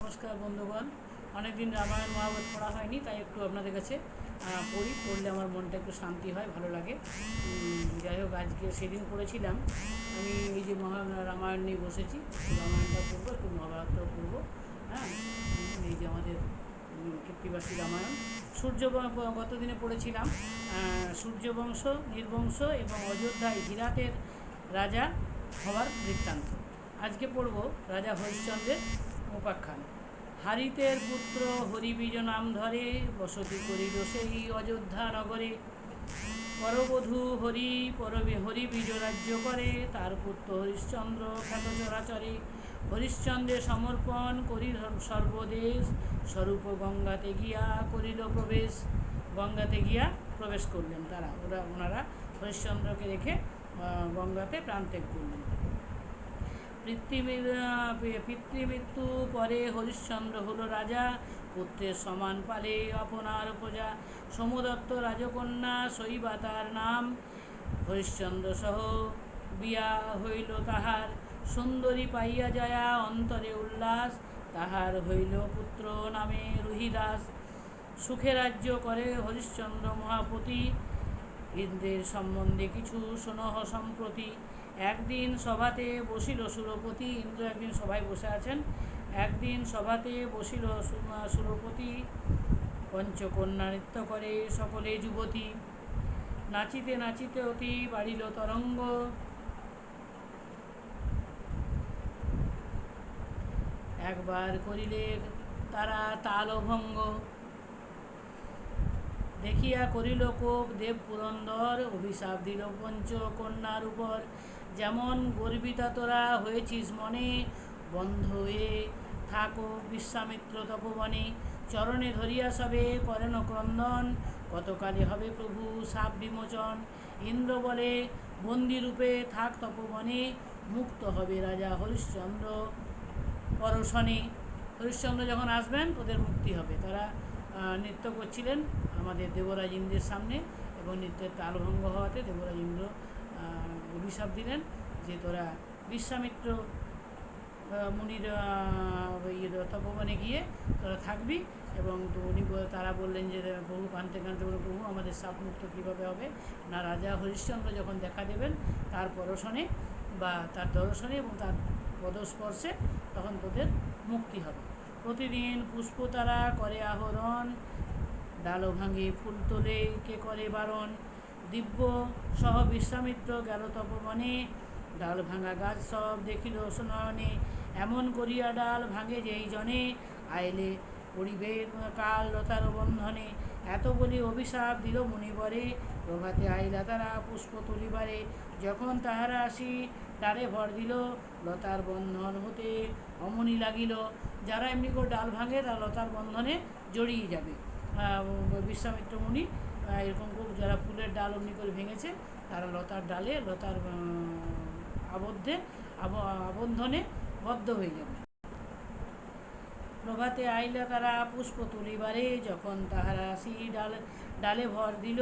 নমস্কার বন্ধুগণ। অনেকদিন রামায়ণ মহাভারত পড়া হয়নি, তাই একটু আপনাদের কাছে পড়লে আমার মনটা একটু শান্তি হয়, ভালো লাগে। যাই হোক, আজকে সেদিন পড়েছিলাম। আমি এই যে রামায়ণ নিয়ে বসেছি, রামায়ণটা পড়বো, একটু মহাভারতটাও পড়বো। হ্যাঁ, এই যে আমাদের কৃত্তিবাসী রামায়ণ। গত দিনে পড়েছিলাম সূর্যবংশ, নির্বংশ এবং অযোধ্যায় হিরাতের রাজা হওয়ার বৃত্তান্ত। আজকে পড়ব রাজা হরিশ্চন্দ্রের উপাখ্যান। হারিতের পুত্র হরিবীজ নাম ধরে বসতি করিল সেই অযোধ্যা নগরে। পরবধূ হরিবীজ রাজ্য করে, তার পুত্র হরিশ্চন্দ্র খ্যাত চরাচরে। হরিশ্চন্দ্রে সমর্পণ করি সর্বদেশ, স্বরূপ গঙ্গাতে গিয়া করিল প্রবেশ। গঙ্গাতে গিয়া প্রবেশ করলেন ওনারা হরিশ্চন্দ্রকে রেখে গঙ্গাতে প্রাণত্যাগ করলেন। পিতৃমৃত্যু পরে হরিশ্চন্দ্র হল রাজা, পুত্রের সমান পালে আপনার প্রজা। সোমদত্ত রাজকন্যা শৈবা তার নাম, হরিশ্চন্দ্র সহ বিয়া হইল তাহার। সুন্দরী পাইয়া যায়া অন্তরে উল্লাস, তাহার হইল পুত্র নামে রুহিদাস। সুখে রাজ্য করে হরিশ্চন্দ্র মহাপতি, ইন্দ্রের সম্বন্ধে কিছু শোনহ সম্প্রতি। একদিন সভাতে বসিল সুরপতি, ইন্দ্র একদিন সভায় বসে আছেন। একদিন সভাতে বসিল সুরপতি, পঞ্চকন্যা নৃত্য করে সকলে যুবতী। নাচিতে নাচিতে অতি বাড়িল তরঙ্গ, একবার করিলে তারা তালভঙ্গ। দেখিয়া করিল কোপ দেব পুরন্দর, অভিশাপ দিল পঞ্চকন্যার উপর। যেমন গর্বিতা তোরা হয়েছিস মনে, বন্ধ হয়ে থাকো বিশ্বামিত্র তপবনে। চরণে ধরিয়া সবে করেন ক্রন্দন, কতকালে হবে প্রভু সাপ বিমোচন। ইন্দ্র বলে বন্দিরূপে থাক তপবনে, মুক্ত হবে রাজা হরিশ্চন্দ্র পরশনে। হরিশ্চন্দ্র যখন আসবেন তোদের মুক্তি হবে। তারা নৃত্য করছিলেন আমাদের দেবরাজ ইন্দ্রের সামনে, এবং নৃত্যের তালভঙ্গ হওয়াতে দেবরাজ ইন্দ্র অভিশাপ দিলেন যে তোরা বিশ্বামিত্র মুনির তপবনে গিয়ে তোরা থাকবি। এবং তো তারা বললেন যে প্রভু কাঁদতে কাঁদতে বলে, প্রভু আমাদের সাপ মুক্ত কীভাবে হবে? না, রাজা হরিশ্চন্দ্র যখন দেখা দেবেন তার পরশনে বা তার দর্শনে এবং তার পদস্পর্শে, তখন তোদের মুক্তি হবে। প্রতিদিন পুষ্প তারা করে আহরণ, ডাল ভাঙে ফুল তোলে কে করে বারণ। দিব্য সহ বিশ্বামিত্র গেল তপবনে, ডাল ভাঙা গাছ সব দেখিল সুনয়নে। এমন করিয়া ডাল ভাঙে যেই জনে, আইলে পড়িবে কাল লতার বন্ধনে। এত বলি অভিশাপ দিল মুনিবরে, প্রভাতে আইলা তারা পুষ্প তুলিবারে। যখন তাহারা আসি ডালে ভর দিল, লতার বন্ধন হতে অমনি লাগিল। যারা এমনি করে ডাল ভাঙে তারা লতার বন্ধনে জড়িয়ে যাবে। বিশ্বামিত্র মুনি এরকম করে যারা ফুলের ডাল অমনি করে ভেঙেছে, তারা লতার ডালে লতার আবন্ধনে বদ্ধ হয়ে যাবে। প্রভাতে আইলা তারা পুষ্প তুলিবারে, যখন তাহারা আসি ডালে ভর দিল,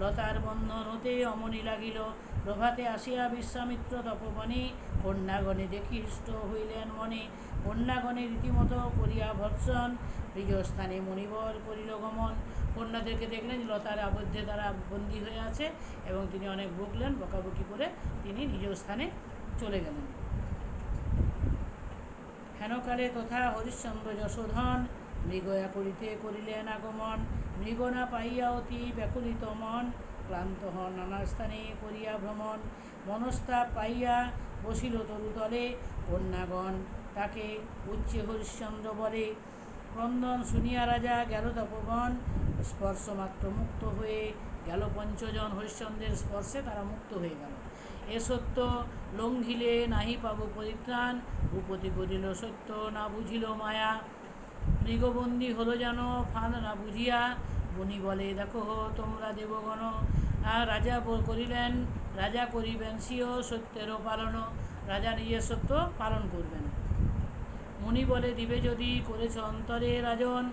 লতার বন্ধন হতে অমনি লাগিল। প্রভাতে আসিয়া বিশ্বামিত্র তপবনে, কন্যাগণে দেখি হৃষ্ট হইলেন মনে। কন্যাগণে রীতিমতো করিয়া ভর্ৎসন, প্রিয়স্থানে মণিবর করিল গমন। কন্যাদেরকে দেখলেন লতার আবদ্ধে তারা বন্দী হয়ে আছে, এবং তিনি অনেক বকলেন, বকাবকি করে তিনি নিজ স্থানে চলে গেলেন। হেনকালে তথা হরিশ্চন্দ্র যশোধন, মৃগয়া করিতে করিলেন আগমন। মৃগ না পাইয়া অতি ব্যাকুলিত মন, ক্লান্ত হন নানা স্থানে করিয়া ভ্রমণ। মনস্তাপ পাইয়া বসিল তরুতলে, কন্যাগণ তাকে উচ্চে হরিশ্চন্দ্র বলে। ক্রন্দন শুনিয়া রাজা গেল তপবন, স্পর্শমাত্র মুক্ত হয়ে গেল পঞ্চজন। হরিশ্চন্দ্রের স্পর্শে তারা মুক্ত হয়ে গেল। এ সত্য লঙ্ঘিলে নাহি পাব পরিত্রাণ, ভূপতি করিল সত্য না বুঝিল মায়া। মৃগবন্দী হলো যেন ফান না বুঝিয়া, বনি বলে দেখো তোমরা দেবগণ। রাজা করিলেন রাজা করিবেন স্বীয় সত্যেরও পালন, রাজা নিজের সত্য পালন করবেন। মুনি বলে দিবে যদি করেছ অন্তরে রাজন,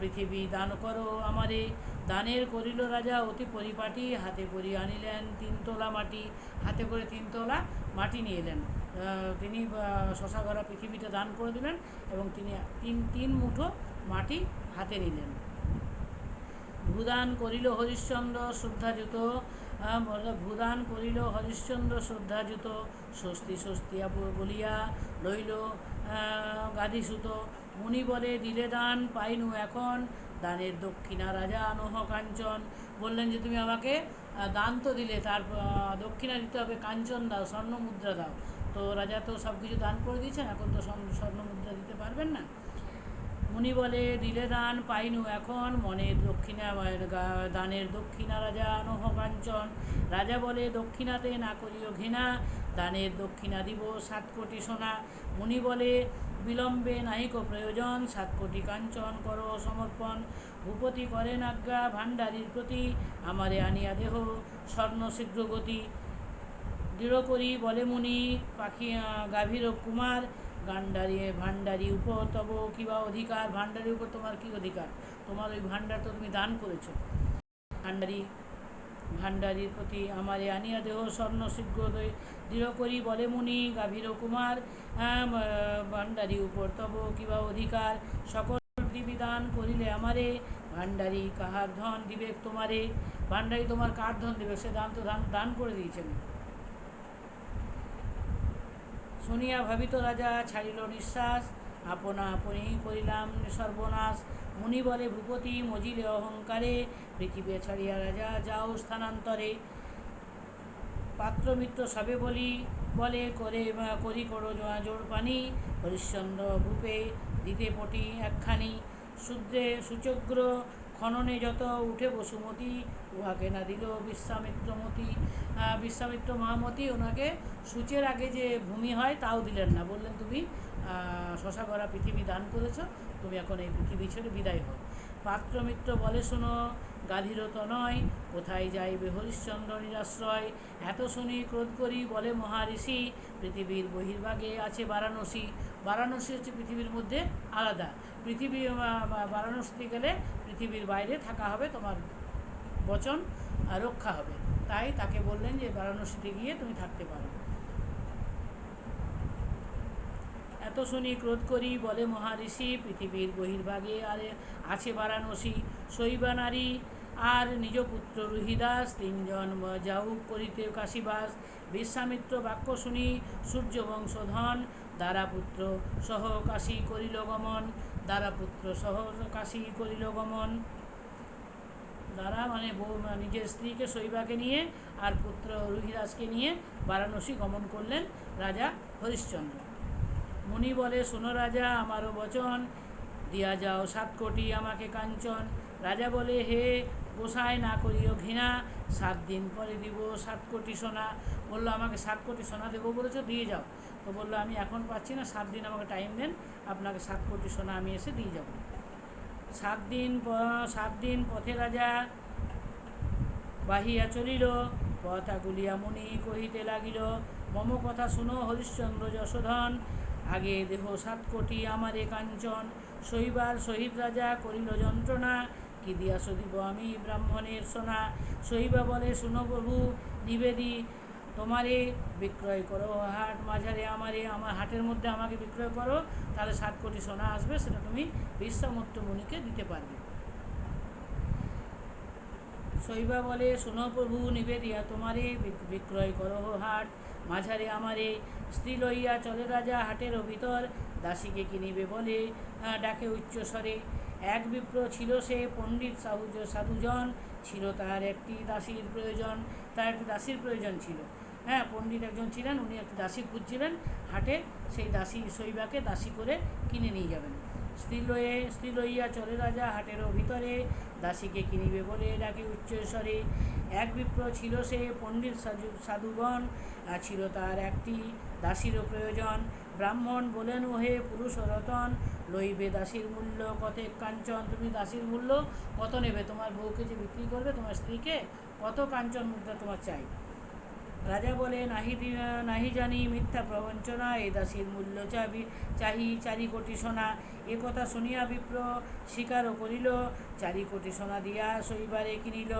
পৃথিবী দান করো আমারে। দানের করিল রাজা অতি পরিপাটি, হাতে করি আনিলেন 3 তোলা মাটি। হাতে করে 3 তোলা মাটি নিয়ে এলেন। তিনি শশাগড়া পৃথিবীটা দান করে দিলেন এবং তিনি তিন মুঠো মাটি হাতে নিলেন। ভূদান করিল হরিশ্চন্দ্র শ্রদ্ধাযুত, ভূদান করিল হরিশ্চন্দ্র শ্রদ্ধাযুত, স্বস্তি স্বস্তিয়া বলিয়া লইল গাধিসুত। মুনি বলে দিলে দান পাইনু এখন, দানের দক্ষিণা রাজা আনহ কাঞ্চন। বললেন যে তুমি আমাকে দান তো দিলে, তার দক্ষিণা দিতে হবে, কাঞ্চন দাও, স্বর্ণ মুদ্রা দাও। তো রাজা তো সব কিছু দান করে দিয়েছেন, এখন তো স্বর্ণ মুদ্রা দিতে পারবেন না। মুনি বলে দিলে দান পাইনু এখন, মনের দক্ষিণা দানের দক্ষিণা রাজা আনহ কাঞ্চন। রাজা বলে দক্ষিণাতে না করিও ঘৃণা, দানের দক্ষিণা দিব 7 কোটি সোনা। মুনি বলে বিলম্বে নাহিক প্রয়োজন, 7 কোটি কাঞ্চন করো সমর্পণ। ভূপতি করেন আজ্ঞা ভাণ্ডারীর প্রতি, আমারে আনিয়া দেহ স্বর্ণ শীঘ্রগতি। দৃঢ় করি বলে মুনি পাখি গাভীর কুমার, ভাণ্ডারী উপর তব কিবা অধিকার। ভাণ্ডারীর উপর তোমার কি অধিকার? তোমার ওই ভাণ্ডার তো তুমি দান করেছো। ভাণ্ডারীর প্রতি আমারে আনিয়া দেহ স্বর্ণ শীঘ্র দৃঢ় করি বলে মুনি গাভীর কুমার, ভাণ্ডারী উপর তব কিবা অধিকার। সকল পৃথিবী দান করিলে আমারে, ভাণ্ডারী কাহার ধন দিবে তোমারে। ভাণ্ডারী তোমার কার ধন দিবে? সে দান তো দান করে দিয়েছেন। শুনিয়া ভাবিত রাজা ছাড়িল নিঃশ্বাস, আপনা আপনি করিলাম সর্বনাশ। মুনি বলে ভূপতি মজিলে অহংকারে, পৃথিবী ছাড়িয়া রাজা যাও স্থানান্তরে। পাত্রমিত্র সবে বলে করি করো জোড় পানি, হরিশ্চন্দ্র ভূপে দিতে পটি একখানি। শূদ্রে সুচগ্র খননে যত উঠে বসুমতী, উহাকে না দিল বিশ্বামিত্রমতি। বিশ্বামিত্র মহামতি ওনাকে সূচের আগে যে ভূমি হয় তাও দিলেন না, বললেন তুমি শশাগড়া পৃথিবী দান করেছ, তুমি এখন এই পৃথিবী ছেড়ে বিদায় হও। পাত্রমিত্র বলে শোনো গাধীরত নয়, কোথায় যাইবে হরিশ্চন্দ্র নিরাশ্রয়। এত শুনি ক্রোধ করি বলে মহাঋষি, পৃথিবীর বহির্ভাগে আছে বারাণসী। বারাণসী হচ্ছে পৃথিবীর মধ্যে আলাদা, পৃথিবী বারাণসীতে গেলে পৃথিবীর বাইরে থাকা হবে, তোমার বচন রক্ষা হবে। তাই তাকে বললেন যে বারাণসীতে গিয়ে তুমি থাকতে পারো। এত শুনি ক্রোধ করি বলে মহাঋষি, পৃথিবীর বহির্ভাগে আছে বারাণসী। শৈবা নারী আর নিজ পুত্র রুহিদাস, 3 জন যাও করিতে কাশীবাস। বিশ্বামিত্র বাক্য শুনি সূর্যবংশধন, দ্বারাপুত্র সহ কাশী করিল গমন। দ্বারাপুত্র সহ কাশী করিল গমন। দ্বারা মানে নিজের স্ত্রীকে শৈবাকে নিয়ে আর পুত্র রুহিদাসকে নিয়ে বারাণসী গমন করলেন রাজা হরিশ্চন্দ্র। মুনি বলে শোনো রাজা আমারও বচন, দিয়া যাও 7 কোটি আমাকে কাঞ্চন। রাজা বলে হে গোসাই না করিও ঘৃণা, 7 দিন পরে দিব 7 কোটি সোনা। বললো আমাকে 7 কোটি সোনা দেবো বলেছো, দিয়ে যাও। তো বললো আমি এখন পাচ্ছি না, 7 দিন আমাকে টাইম দেন, আপনাকে 7 কোটি সোনা আমি এসে দিয়ে যাব। 7 দিন পথে রাজা বাহিয়া চলিল, কথা গুলিয়া মুনি কহিতে লাগিল, মম কথা শুনো হরিশ্চন্দ্র যশোধন, আগে দেহ 7 কোটি আমারে কাঞ্চন। শৈবার সহিত রাজা করিল যন্ত্রণা, কি দিয়া দিব আমি ব্রাহ্মণের সোনা। শৈবা বলে শুনো প্রভু নিবেদি, তোমারে বিক্রয় করো হাট মাঝারে আমারে, আমার হাটের মধ্যে আমাকে বিক্রয় করো, তাহলে 7 কোটি সোনা আসবে, সেটা তুমি বিশ্বামিত্র মুনিকে দিতে পারবে। শৈবা বলে শোনো প্রভু নিবেদিয়া, তোমারে বিক্রয় করো হাট মাঝারে আমারে। স্ত্রী লইয়া চলে রাজা হাটের ভিতর, দাসীকে কিনিবে বলে ডাকে উচ্চস্বরে। এক বিপ্র ছিল সে পণ্ডিত সাধুজন, ছিল তার একটি দাসীর প্রয়োজন। তার একটি দাসীর প্রয়োজন ছিল। হ্যাঁ, পণ্ডিত একজন ছিলেন, উনি একটি দাসী খুঁজছিলেন হাটে, সেই দাসী শৈবাকে দাসী করে কিনে নিয়ে যাবেন। স্ত্রী লইয়া চলে রাজা হাটেরও ভিতরে, দাসীকে কিনিবে বলে ডাকে উচ্চস্বরে। এক বিপ্র ছিল সে পণ্ডিত সাধুগণ, ছিল তার একটি দাসীরও প্রয়োজন। ব্রাহ্মণ বলেন ওহে পুরুষ রতন, লইবে দাসীর মূল্য কতেক কাঞ্চন। তুমি দাসীর মূল্য কত নেবে? তোমার বউকে যে বিক্রি করবে, তোমার স্ত্রীকে, কত কাঞ্চন মুদ্রা তোমার চাই? রাজা বলে নাহি জানি মিথ্যা প্রবঞ্চনা, এই দাসীর মূল্য চাহি 4 কোটি সোনা। এ কথা শুনিয়া বিপ্র স্বীকারও করিল, 4 কোটি সোনা দিয়া শৈবারে কিনিল।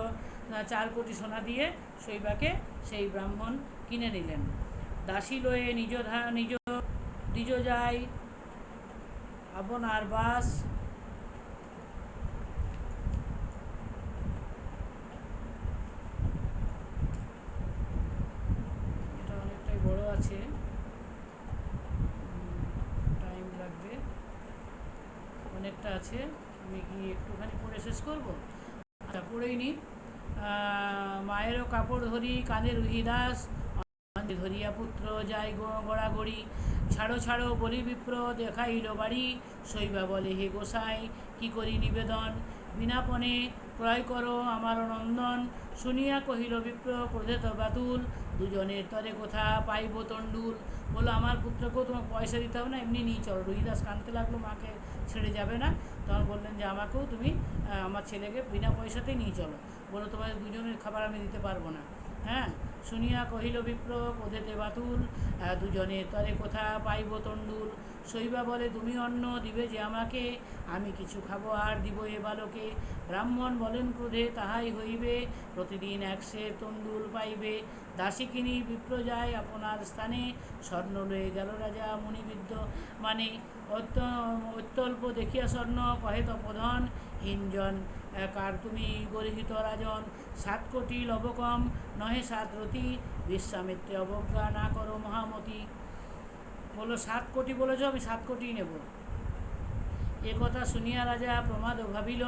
4 কোটি সোনা দিয়ে শৈবাকে সেই ব্রাহ্মণ কিনে নিলেন। দাসী লয়ে নিজ দ্বিজ যায় আপনার বাস। এটা অনেকটাই বড় আছে, টাইম লাগবে, অনেকটা আছে। আমি কি একটুখানি পড়ে শেষ করব? আচ্ছা, পড়েই নি। মায়েরও কাপড় ধরি কাঁধে রুহি দাস, ধরিয়া পুত্র যায় গড়াগড়ি। ছাড়ো ছাড়ো বলি বিপ্র দেখাইল বাড়ি, শৈবা বলে হে গোসাই কি করি নিবেদন, বিনাপনে ক্রয় করো আমার নন্দন। শুনিয়া কহিল বিপ্র ক্রোধে তো বাতুল, দুজনের তরে কোথা পাইব তণ্ডুল। বললো আমার পুত্রকেও তোমার পয়সা দিতে হবে না, এমনি নিয়ে চলো। রুহিদাস কাঁদতে লাগলো, মাকে ছেড়ে যাবে না। তখন বললেন যে আমাকেও তুমি আমার ছেলেকে বিনা পয়সাতেই নিয়ে চলো। বলো তোমাদের দুজনের খাবার আমি দিতে পারবো না। হ্যাঁ, শুনিয়া কহিল বিপ্র ক্রোধেতে বাতুল, দুজনের তরে কোথা পাইব তণ্ডুল। শৈবা বলে তুমি অন্ন দিবে যে আমাকে, আমি কিছু খাবো আর দিব এ বালকে। ব্রাহ্মণ বলেন ক্রোধে তাহাই হইবে, প্রতিদিন 100 তণ্ডুল পাইবে। দাসী কিনি বিপ্র যায় আপনার স্থানে, স্বর্ণ লয়ে গেল রাজা মুনিবিদ্ধ মানে। অত্যল্প দেখিয়া স্বর্ণ কহে তপধন, হীনজন কার তুমি গর্হিত রাজন। 7 কোটি লবকম নহে 7 রতি, বিশ্বামিত্রে অবজ্ঞা না করো মহামতি। বললো 7 কোটি বলেছ, আমি 7 কোটিই নেব। এ কথা শুনিয়া রাজা প্রমাদ ভাবিল,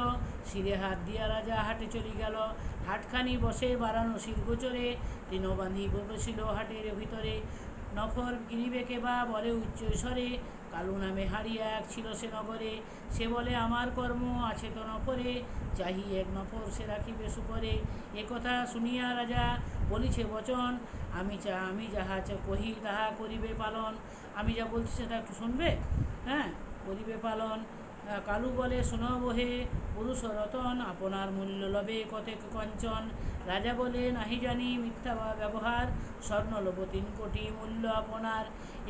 শিরে হাত দিয়া রাজা হাটে চলি গেল। হাটখানি বসে বারাণসীর গোচরে, তৃণবান্ধি বসিল হাটের ভিতরে। নফর কিনিবে কেবা বলে উচ্চ স্বরে, কালু নামে হারিয়া এক ছিল সে নগরে। সে বলে আমার কর্ম আছে তো নফরে, চাহি এক নফর সে রাখিবে সুপরে। এ কথা শুনিয়া রাজা বলিছে বচন, আমি যাহা কহি তাহা করিবে পালন। আমি যা বলছি সেটা একটু শুনবে, হ্যাঁ, করিবে পালন। কালু বলে শোনব হে পুরুষ রতন, আপনার মূল্য লবে কতেক কঞ্চন। রাজা বলে নাহি জানি মিথ্যা বা ব্যবহার, স্বর্ণ লব 3 কোটি মূল্য আপনার।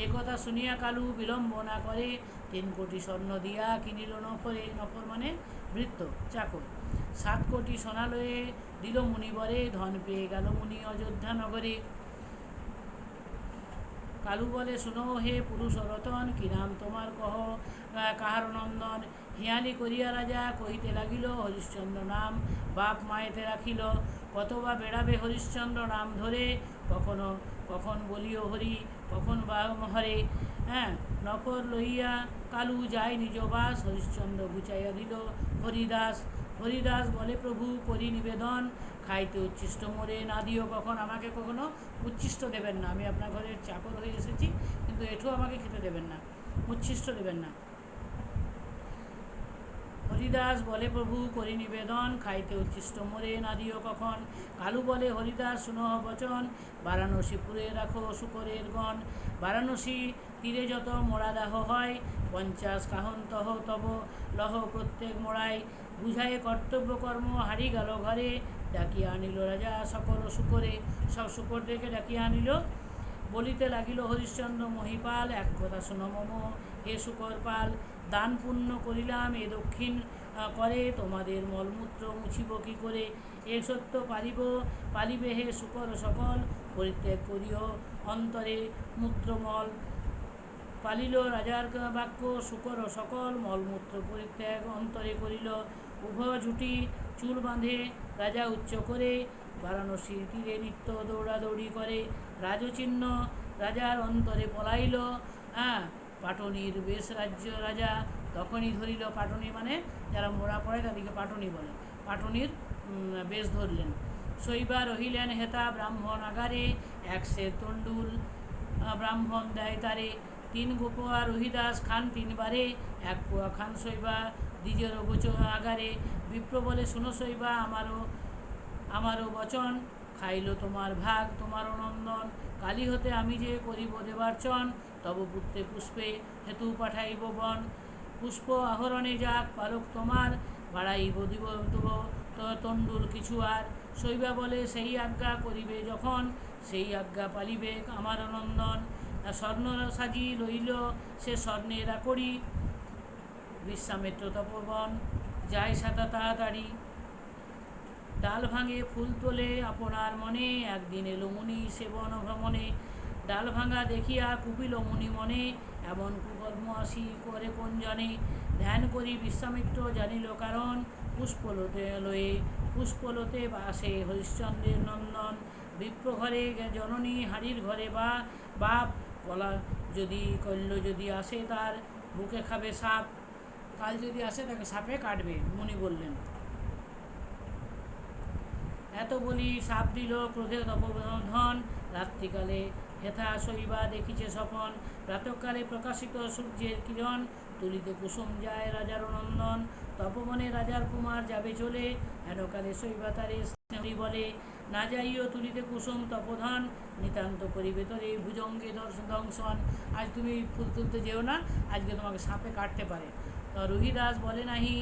এ কথা শুনিয়া কালু বিলম্ব না করে, 3 কোটি স্বর্ণ দিয়া কিনিল নফরে। নফর মানে ভৃত্য, চাকর। 7 কোটি সোনা লয়ে দিল মুনিবরে, ধন পেয়ে গেল মুনি অযোধ্যা নগরে। কালু বলে শুনো হে পুরুষ রতন, কি নাম তোমার কহ কাহার নন্দন। হিয়ালি করিয়া রাজা কহিতে লাগিল, হরিশ্চন্দ্র নাম বাপ মায়েতে রাখিল। কত বা বেড়াবে হরিশ্চন্দ্র নাম ধরে, কখন বলিও হরি কখন বা হরে। হ্যাঁ, নকর লইয়া কালু যায় নিজ বাস, হরিশ্চন্দ্র গুচাইয়া দিল হরিদাস। হরিদাস বলে প্রভু করি নিবেদন, খাইতে উচ্ছিষ্ট মোরে না দিও কখন। আমাকে কখনো উচ্ছিষ্ট দেবেন না, আমি আপনার ঘরের চাকর হয়ে এসেছি, কিন্তু এঠো আমাকে খেতে দেবেন না, উচ্ছিষ্ট দেবেন না। হরিদাস বলে প্রভু করি নিবেদন, খাইতে উচ্ছিষ্ট মোরে না দিও কখন। কালু বলে হরিদাস শুনহ বচন, বারাণসীপুরে রাখো শুকরের গণ। বারাণসী তীরে যত মোড়াদাহ হয়, 50 কাহন্তহ তব লহ প্রত্যেক মোড়ায়। বুঝায়ে কর্তব্য কর্ম হারি গেল ঘরে, ডাকিয়া আনিল রাজা সকল শুকরে। সব শুকরদেরকে ডাকিয়া আনিল। বলিতে লাগিল হরিশ্চন্দ্র মহিপাল, এক কথা শোনো মম হে শুকর পাল। দান পুণ্য করিলাম এ দক্ষিণ করে, তোমাদের মলমূত্র মুছিব কি করে। এ সত্য পালিবে হে শুকর সকল, পরিত্যাগ করিও অন্তরে মূত্রমল। পালিল রাজার বাক্য শুকর সকল, মলমূত্র পরিত্যাগ অন্তরে করিল। উভয় জুটি চুল বাঁধে রাজা উচ্চ করে, বারাণসীর তীরে নিত্য দৌড়াদৌড়ি করে। রাজচিহ্ন রাজার অন্তরে পলাইল, পাটনির বেশ রাজ্য রাজা তখনই ধরিল। পাটনি মানে যারা মোড়া পড়ে তাদেরকে পাটনি বলে। পাটনির বেশ ধরলেন। শৈবা রহিলেন হেতা ব্রাহ্মণ আগারে, 100 তণ্ডুল ব্রাহ্মণ দেয় তারে। 3 গোপোয়া রহিদাস খান 3 বারে, 1 পোয়া খান শৈবা দ্বিজের আগারে। বিপ্র বলে শুনো শৈবা আমারও বচন, খাইল তোমার ভাগ তোমারও নন্দন। কালী হতে আমি যে করিব দেবার্চন, তব পুত্রে পুষ্পে হেতু পাঠাইব বন। পুষ্প আহরণে যাক পালক তোমার, বাড়াইব দিব তণ্ডুল কিছু আর। শৈবা বলে সেই আজ্ঞা করিবে যখন, সেই আজ্ঞা পালিবে আমার নন্দন। স্বর্ণ সাজি লইল সে স্বর্ণের আকড়ি, বিশ্বামিত্র তপবন যায় সাতা তাড়াতাড়ি। ডাল ভাঙে ফুল তোলে আপনার মনে, একদিন এলো মুনি সেবন ভ্রমণে। ডাল ভাঙা দেখিয়া কুপিল মুনি মনে, এমন কুকর্ম আসি করে কোন জনে। ধ্যান করি বিশ্বামিত্র জানিল কারণ, পুষ্পলতে লয়ে পুষ্পলতে বাসে হরিশ্চন্দ্রের নন্দন। বিপ্র ঘরে জননী হাড়ির ঘরে বাপ, কলা যদি কল্য যদি আসে তার, বুকে খাবে সাপ। কাল যদি আসে তাকে সাপে কাটবে, মুনি বললেন। এত বলি সাপ দিল ক্রোধে তপোধন, রাত্রিকালে হেথা শৈবা দেখিছে স্বপন। প্রাতঃকালে প্রকাশিত সূর্যের কিরণ, তুলিতে কুসুম যায় রাজার নন্দন। তপবনে রাজার কুমার যাবে চলে, হেনকালে শৈবা তারে স্নেহী বলে। না যাইও তুলিতে কুসুম তপোধন, নিতান্ত করিবে তোরে ভুজঙ্গে দংশন। আজ তুমি ফুল তুলতে যেও না, আজকে তোমাকে সাপে কাটতে পারে। তো রুহিদাস বলে নাহি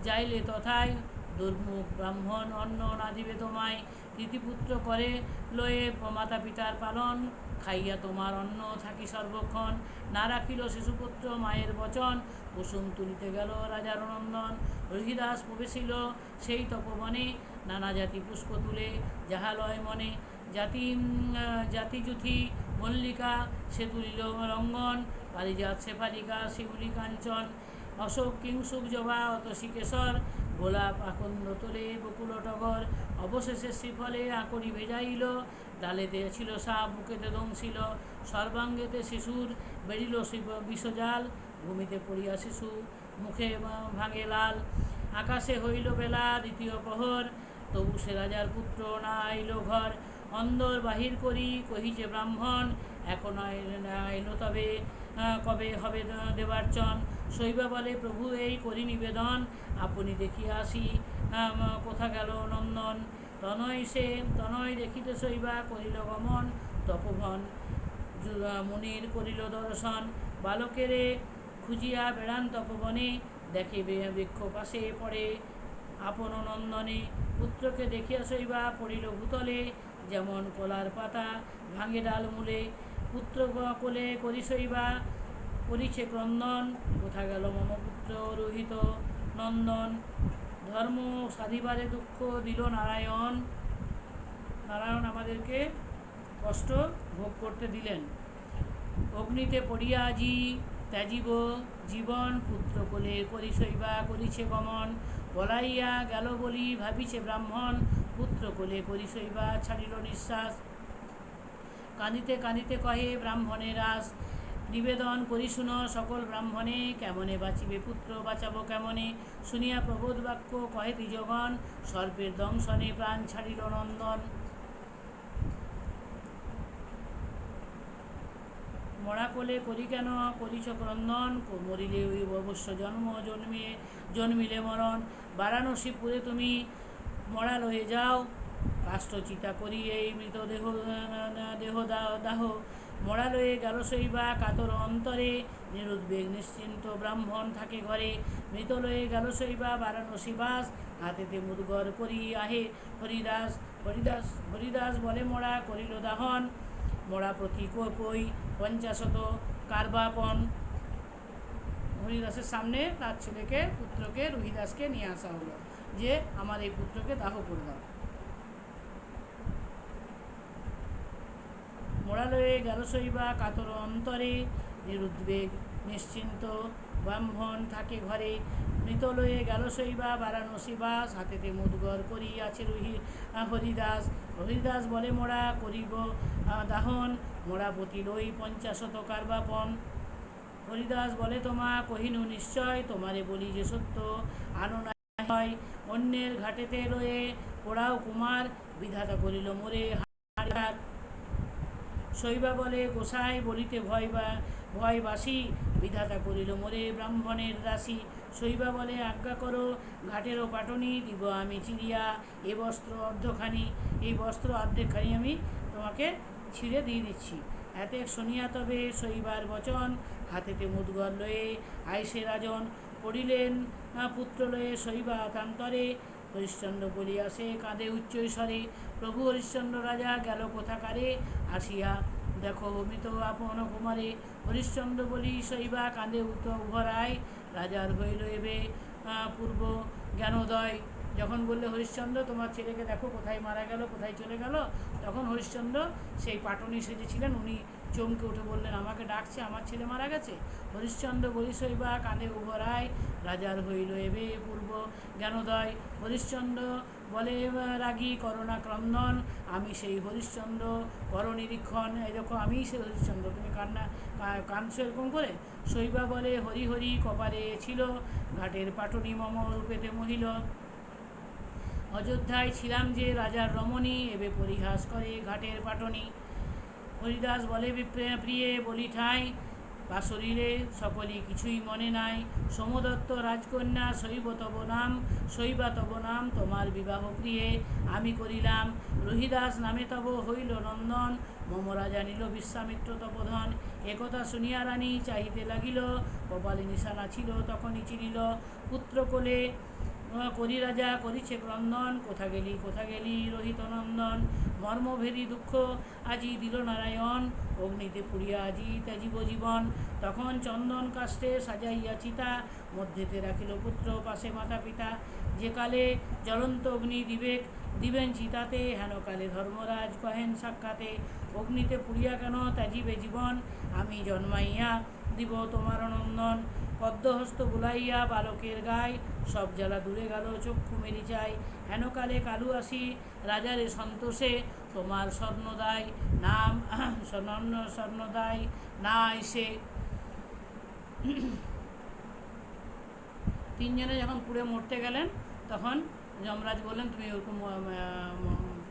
যাইলে তথায়, দুর্মুখ ব্রাহ্মণ অন্ন না দিবে তোমায়। প্রীতিপুত্র করে লয়ে মাতা পিতার পালন, খাইয়া তোমার অন্ন থাকি সর্বক্ষণ। না রাখিল শিশুপুত্র মায়ের বচন, কুসুম তুলিতে গেল রাজার নন্দন। রহিদাস প্রবেশিল সেই তপবনে, নানা জাতি পুষ্প তুলে যাহা লয় মনে। জাতিযুথি মল্লিকা সে তুলিল রঙ্গন, পারিজাত শেফালিকা শিউলি কাঞ্চন। অশোক কিংসুক জবা অতসী কেশর, গোলাপ আকন্দ তোলে বকুল টগর। অবশেষে শ্রীফলে আঁকড়ি ভেজাইল, ডালেতে ছিল সাপ বুকেতে দংশিল। সর্বাঙ্গেতে শিশুর বেরিল বিষজাল, ভূমিতে পড়িয়া শিশু মুখে ভাঙে লাল। আকাশে হইল বেলা দ্বিতীয় প্রহর, তবু সে রাজার পুত্র না আইল ঘর। অন্দর বাহির করি কহিছে ব্রাহ্মণ, এখন আইল তবে কবে হবে দেবার্চন। শৈবা বলে প্রভু এই করি নিবেদন, আপনি দেখিয়া আসি কোথা গেল নন্দন। তনয় দেখিতে শৈবা করিল গমন, তপোবন মুনির করিল দর্শন। বালকেরে খুঁজিয়া বেড়ান তপবনে, দেখে বৃক্ষ পাশে পড়ে আপন নন্দনে। পুত্রকে দেখিয়া শৈবা পড়িল ভূতলে, যেমন কলার পাতা ভাঙে ডাল মূলে। পুত্র কোলে করি শৈবা করিছে ক্রন্দন, কোথা গেল মম পুত্র রোহিত নন্দন। ধর্ম সাধিবারে দুঃখ দিল নারায়ণ, নারায়ণ আমাদেরকে কষ্ট ভোগ করতে দিলেন। অগ্নিতে পড়িয়া আজি ত্যাজিব জীবন, পুত্র কোলে করি শৈবা করিছে গমন। বলাইয়া গেল বলি ভাবিছে ব্রাহ্মণ, পুত্র কোলে করি শৈবা ছাড়িল নিঃশ্বাস। কাঁদিতে কাঁদিতে কহে ব্রাহ্মণের রাস, নিবেদন করি শুন সকল ব্রাহ্মণে। কেমনে বাঁচিবে পুত্র বাঁচাবো কেমনে, শুনিয়া প্রবোধ বাক্য কহে দ্বিজগণ। সর্পের দংশনে প্রাণ ছাড়িল নন্দন। মরা কোলে করি কেন করিছ ক্রন্দন, মরিলে ওই অবশ্য জন্মিলে মরণ। বারাণসীপুরে তুমি মরা লয়ে যাও, কাষ্ঠচিতা করি এই মৃতদেহ দেহ দাহ। মরা লয়ে গেল শৈবা কাতর অন্তরে, নিরুদ্বেগ নিশ্চিন্ত ব্রাহ্মণ থাকে ঘরে। মৃত লয়ে গেল শৈবা বারাণসীবাস, হাতেতে মুদগর করি আহে হরিদাস। হরিদাস বলে মরা করিল দাহন, মরা প্রতি কই 50 কার্বাপন। হরিদাসের সামনে তার ছেলেকে পুত্রকে রুহিদাসকে নিয়ে আসা হলো, যে আমার এই পুত্রকে দাহ করে দাও। মরা লয়ে গেল শৈবা কাতর অন্তরে, নিরুদ্বেগ নিশ্চিন্ত ব্রাহ্মণ থাকে ঘরে। মৃত লয়ে গেল শৈবা বারাণসীবাস, হাতেতে মুদগর করি আছে হরিদাস। হরিদাস বলে মোরা করিব দাহন, মোরা পতি লই 50 কার্বাপন। হরিদাস বলে তোমা কহিনু নিশ্চয়, তোমারে বলি যে সত্য আনো না হয়। অন্যের ঘাটেতে রয়ে পোড়াও কুমার, বিধাতা করিল মোরে হাড়। শৈবা বলে গোসাই বলিতে ভয়বাসী, বিধাতা করিল মোরে ব্রাহ্মণের দাসী। শৈবা বলে আজ্ঞা করো ঘাটেরও পাটনি, দিব আমি চিরিয়া এ বস্ত্র অর্ধখানি। এই বস্ত্র অর্ধেকখানি আমি তোমাকে ছিঁড়ে দিয়ে দিচ্ছি। এতে শুনিয়া তবে শৈবার বচন, হাতেতে মুদগর লয়ে আইসে রাজন। পড়িলেন পুত্র লয়ে শৈবা তান্তরে, হরিশ্চন্দ্র বলিয়াছে কাঁদে উচ্চৈস্বরে। প্রভু হরিশ্চন্দ্র রাজা গেল কোথাকারে, আসিয়া দেখো মৃত আপন কুমারে। হরিশ্চন্দ্র বলি শৈবা কাঁদে উভরায়, রাজার হইল এবে পূর্ব জ্ঞানোদয়। যখন বললে হরিশ্চন্দ্র তোমার ছেলেকে দেখো কোথায় মারা গেল, কোথায় চলে গেল, তখন হরিশ্চন্দ্র সেই পাটনি সেজেছিলেন, উনি চমকে উঠে বললেন, আমাকে ডাকছে, আমার ছেলে মারা গেছে। হরিশ্চন্দ্র বলি শৈবা কানে উভরায়, রাজার হইল এবে পূর্ব জ্ঞানোদয়। হরিশ্চন্দ্র বলে রাগী করোনা ক্রন্দন, আমি সেই হরিশ্চন্দ্র কর নিরীক্ষণ। এই দেখো, আমিই সেই হরিশ্চন্দ্র, তুমি কাঁদছো এরকম করে। শৈবা বলে, হরি হরি কপালে ছিল, ঘাটের পাটনি মম রূপেতে মহিল। অযোধ্যায় ছিলাম যে রাজার রমণী, এবে পরিহাস করে ঘাটের পাটনি। হরিদাস বলে, প্রিয়ে বলি ঠাই, বা শরীরে সকলই কিছুই মনে নাই। সোমদত্ত রাজকন্যা শৈবা তব নাম, তোমার বিবাহ প্রিয়ে আমি করিলাম। রহিদাস নামে তব হইল নন্দন, মম রাজা নিল বিশ্বামিত্র তপধন। একথা শুনিয়া রানী চাহিতে লাগিল, কপালে নিশানা ছিল তখনই চিনিল। পুত্র কোলে করি রাজা করিছে ক্রন্দন, কোথা গেলি রহিত নন্দন। মর্মভেদী দুঃখ আজি দিল নারায়ণ, অগ্নিতে পুড়িয়া আজি ত্যাজিব জীবন। তখন চন্দন কাষ্ঠে সাজাইয়া চিতা, মধ্যেতে রাখিল পুত্র পাশে মাতা পিতা। যে কালে জ্বলন্ত অগ্নি দিবেন চিতাতে, হেনকালে ধর্মরাজ কহেন সাক্ষাতে, অগ্নিতে পুড়িয়া কেন ত্যাজিবে জীবন, আমি জন্মাইয়া দিব তোমার নন্দন। পদ্মহস্ত বুলাইয়া বালকের গায়, সব জ্বালা দূরে গেল চক্ষু মেরি চাই। হেনকালে কালু আসি রাজারে সন্তোষে, তোমার স্বর্ণদায় না এসে। তিনজনে যখন পুড়ে মরতে গেলেন, তখন যমরাজ বললেন, তুমি ওরকম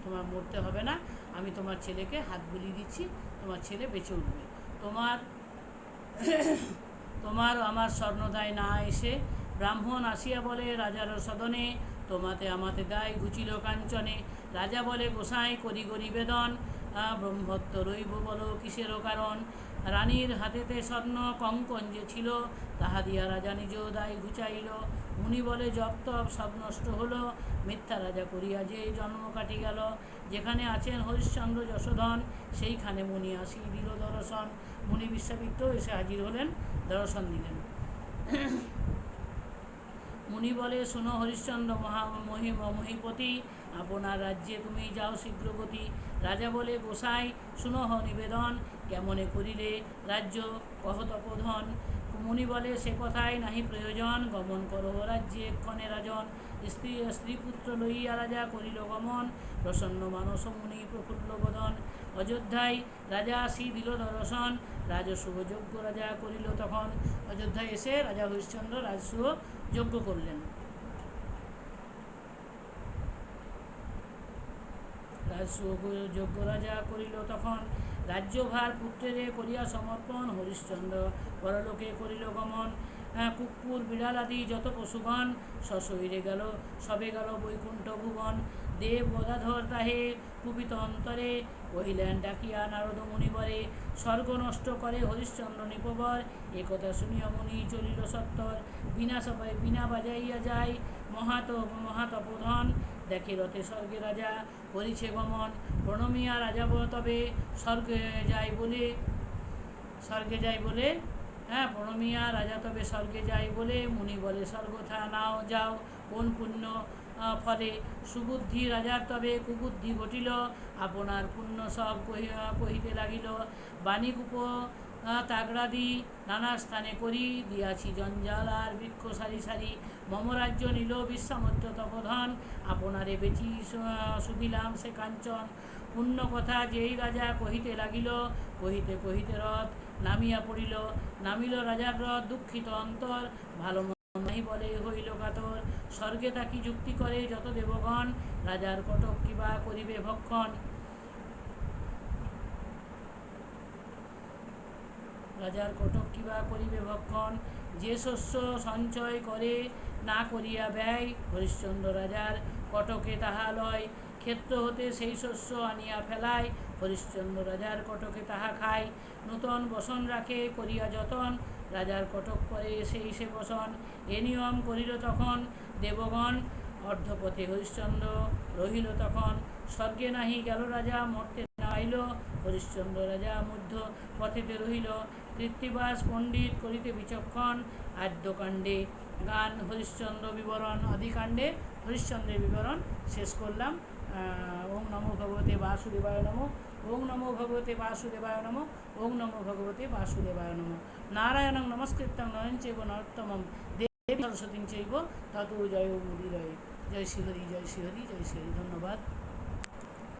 তোমার মরতে হবে না, আমি তোমার ছেলেকে হাত বুলিয়ে দিচ্ছি, তোমার ছেলে বেঁচে উঠবে। তোমার আমার স্বর্ণদায় না এসে। ব্রাহ্মণ আসিয়া বলে রাজার সদনে, তোমাতে আমাতে দায় ঘুচিল কাঞ্চনে। রাজা বলে, গোসাই করি নিবেদন, ব্রহ্মত্ব রইব বলো কিসেরও কারণ। রানীর হাতেতে স্বর্ণ কঙ্কন যে ছিল, তাহা দিয়া রাজা নিজ দায় ঘুচাইল। মুনি বলে, জপ তপ সব নষ্ট হলো, মিথ্যা রাজা করিয়া যে জন্ম কাটি গেল। যেখানে আছেন হরিশ্চন্দ্র যশোধন, সেইখানে মুনি আসি দিল দর্শন। মুনি বিশ্বামিত্র এসে হাজির হলেন, দর্শন দিলেন। মুনি বলে, শোনো হরিশ্চন্দ্র মহিপতি, আপনার রাজ্যে তুমি যাও শীঘ্রগতি। রাজা বলে, গোসাই শুনহ নিবেদন, কেমনে করিলে রাজ্য কহ তপোধন। মুনি বলে, সে কথাই নাহি প্রয়োজন, গমন করহ রাজ্যে এক্ষণে রাজন। স্ত্রীপুত্র লইয়া রাজা করিল গমন, প্রসন্ন মানস মুনি প্রফুল্ল বদন। অযোধ্যায় রাজা আসি দিল দর্শন, রাজসূয় যজ্ঞ রাজা করিল তখন। অযোধ্যায় এসে রাজা হরিশ্চন্দ্র রাজসূয় যজ্ঞ করলেন। রাজসূয় যজ্ঞ রাজা করিল তখন। রাজ্যভার পুত্রেরে করিয়া সমর্পণ, হরিশ্চন্দ্র পরলোকে করিল গমন। কুকুর বিড়াল আদি যত পশুগণ, সশরীরে গেল সবে গেল বৈকুণ্ঠ ভুবন। দেব গদাধর তাহে কুপিত অন্তরে, কহিলেন ডাকিয়া নারদ মুনিবরে। স্বর্গ নষ্ট করে হরিশ্চন্দ্র নিপবর, একথা শুনিয়া মুনি চলিল সত্তর। বিনা বাজাইয়া যায় মহাতপোধন, দেখে রথে স্বর্গে রাজা করিছে গমন। প্রণমিয়া রাজা তবে স্বর্গে যায় বলে প্রণমিয়া রাজা তবে স্বর্গে যায় বলে। মুনি বলে, স্বর্গথা নাও যাও কোন পুণ্য ফলে। সুবুদ্ধি রাজার তবে কুবুদ্ধি ঘটিল, আপনার পুণ্য সব কহিতে লাগিল। বাণীকূপ তাগড়াদি নানা স্থানে করি, দিয়াছি জঞ্জাল আর বৃক্ষ সারি সারি। মম রাজ্য নিল বিশ্বামিত্র তপোধন, আপনারে বেচি শুধিলাম সে কাঞ্চন। পুণ্য কথা যেই রাজা কহিতে লাগিল, কহিতে কহিতে রথ নামিয়া পড়িল। নামিল রাজার রথ দুঃখিত অন্তর, ভালো নাহি বলে হইল কাতর। স্বর্গে তাকি যুক্তি করে যত দেবগণ, রাজার কটক কিবা করিবে ভক্ষণ। যে শস্য সঞ্চয় করে না করিয়া ব্যয়, হরিশ্চন্দ্র রাজার কটকে তাহা লয়। ক্ষেত্র হতে সেই শস্য আনিয়া ফেলায়, হরিশ্চন্দ্র রাজার কটকে তাহা খায়। নূতন বসন রাখে করিয়া যতন, রাজার কটক করে সেই সে বসন। এ নিয়ম করিল তখন দেবগণ, অর্ধপথে হরিশ্চন্দ্র রহিল তখন। স্বর্গে নাহি গেল রাজা, মর্তে না আইল, হরিশ্চন্দ্র রাজা মধ্য পথেতে রহিল। কৃত্তিবাস পণ্ডিত করিতে বিচক্ষণ, আদ্যকাণ্ডে গান হরিশ্চন্দ্র বিবরণ। আদিকাণ্ডে হরিশ্চন্দ্রের বিবরণ শেষ করলাম। ওম নমো ভগবতে বাসুদেবায় নমঃ। ওং নমো ভগবতে বাসুদেবায় নমঃ। ওং নমো ভগবতে বাসুদেবায় নমঃ। নারায়ণং নমস্কৃত্যং নয়ন চৈব নরোত্তমম দেবী সরস্বতীং চৈব ততো জয় মুদিরয়ে। জয় শ্রীহরি, জয় শ্রীহরি, জয় শ্রীহরি। ধন্যবাদ।